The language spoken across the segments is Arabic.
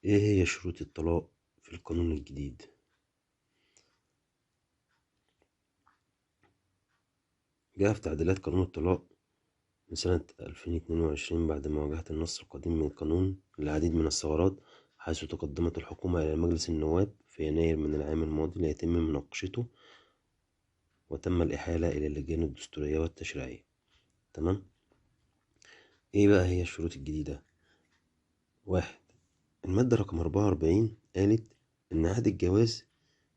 ايه هي شروط الطلاق في القانون الجديد؟ جاء في تعديلات قانون الطلاق لسنة 2022 بعد مواجهة النص القديم من القانون العديد من الثغرات، حيث تقدمت الحكومة إلى مجلس النواب في يناير من العام الماضي ليتم مناقشته، وتم الإحالة إلى اللجان الدستورية والتشريعية. تمام. ايه بقى هي الشروط الجديدة؟ 1. المادة رقم 44 قالت إن عقد الجواز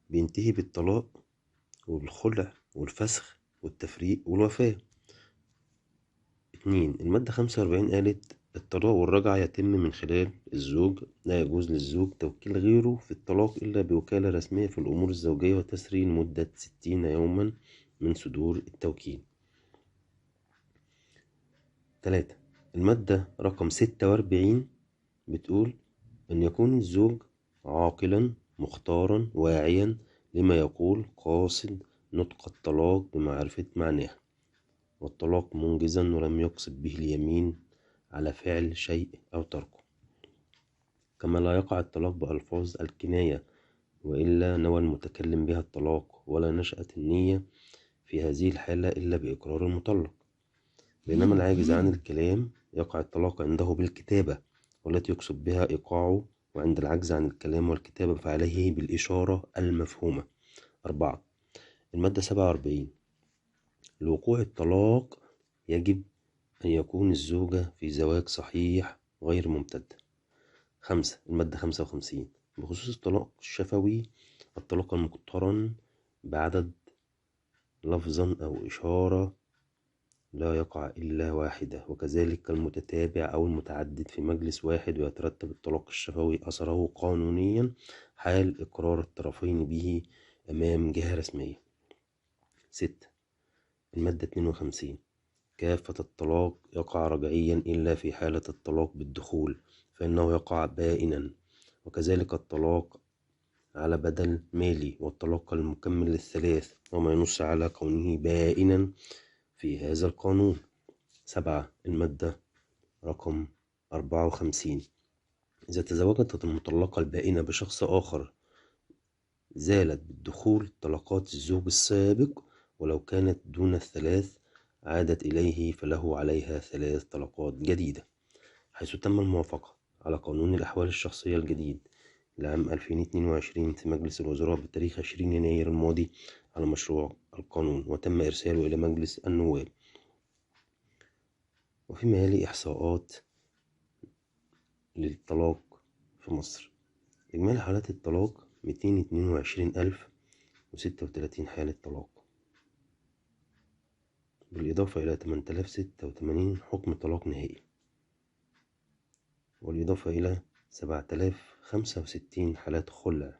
بينتهي بالطلاق والخلع والفسخ والتفريق والوفاة. 2. المادة 45 قالت الطلاق والرجعة يتم من خلال الزوج، لا يجوز للزوج توكيل غيره في الطلاق إلا بوكالة رسمية في الأمور الزوجية وتسري لمدة 60 يوما من صدور التوكيل. 3. المادة رقم 46 بتقول أن يكون الزوج عاقلا مختارا واعيا لما يقول قاصد نطق الطلاق بمعرفة معناه، والطلاق منجزا ولم يقصد به اليمين على فعل شيء أو تركه. كما لا يقع الطلاق بألفاظ الكناية وإلا نوى المتكلم بها الطلاق، ولا نشأت النية في هذه الحالة إلا بإقرار المطلق. بينما العاجز عن الكلام يقع الطلاق عنده بالكتابة والتي يقصد بها إيقاعه، وعند العجز عن الكلام والكتابة فعليه بالإشارة المفهومة. 4. المادة 47 لوقوع الطلاق يجب أن يكون الزوجة في زواج صحيح غير ممتد. 5. المادة 55 بخصوص الطلاق الشفوي، الطلاق المقترن بعدد لفظا أو إشارة لا يقع إلا واحدة، وكذلك المتتابع أو المتعدد في مجلس واحد، ويترتب الطلاق الشفوي أثره قانونيا حال إقرار الطرفين به أمام جهة رسمية. 6. المادة 52 كافة الطلاق يقع رجعيا إلا في حالة الطلاق بالدخول فإنه يقع بائنا، وكذلك الطلاق على بدل مالي والطلاق المكمل للثلاث، وما ينص على كونه بائنا في هذا القانون. 7. المادة رقم 54 إذا تزوجت المطلقة البائنة بشخص آخر زالت بالدخول طلقات الزوج السابق، ولو كانت دون الثلاث عادت إليه فله عليها 3 طلقات جديدة، حيث تم الموافقة على قانون الأحوال الشخصية الجديد لعام 2022 في مجلس الوزراء بتاريخ 20 يناير الماضي على مشروع القانون، وتم إرساله إلى مجلس النواب. وفيما يلي إحصاءات للطلاق في مصر. إجمالي حالات الطلاق 222,036 حالة طلاق، بالإضافة إلى 8086 حكم طلاق نهائي، والإضافة إلى 7065 حالات خلع،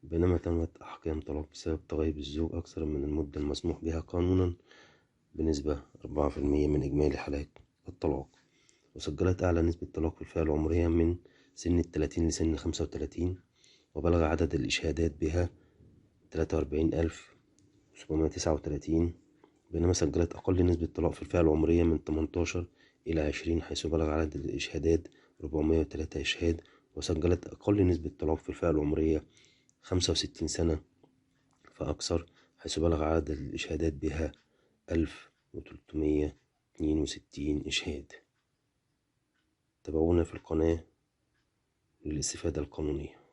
بينما تمت أحكام طلاق بسبب تغيب الزوج أكثر من المدة المسموح بها قانونا بنسبة 4% من إجمالي حالات الطلاق. وسجلت أعلى نسبة طلاق في الفئة العمرية من سن 30 لسن 35، وبلغ عدد الإشهادات بها 43,739، بينما سجلت أقل نسبة طلاق في الفئة العمرية من 18 إلى 20، حيث بلغ عدد الإشهادات 403 إشهاد. وسجلت أقل نسبة طلاق في الفئة العمرية 65 سنة فأكثر، حيث بلغ عدد الإشهادات بها 1362 إشهاد. تابعونا في القناة للاستفادة القانونية.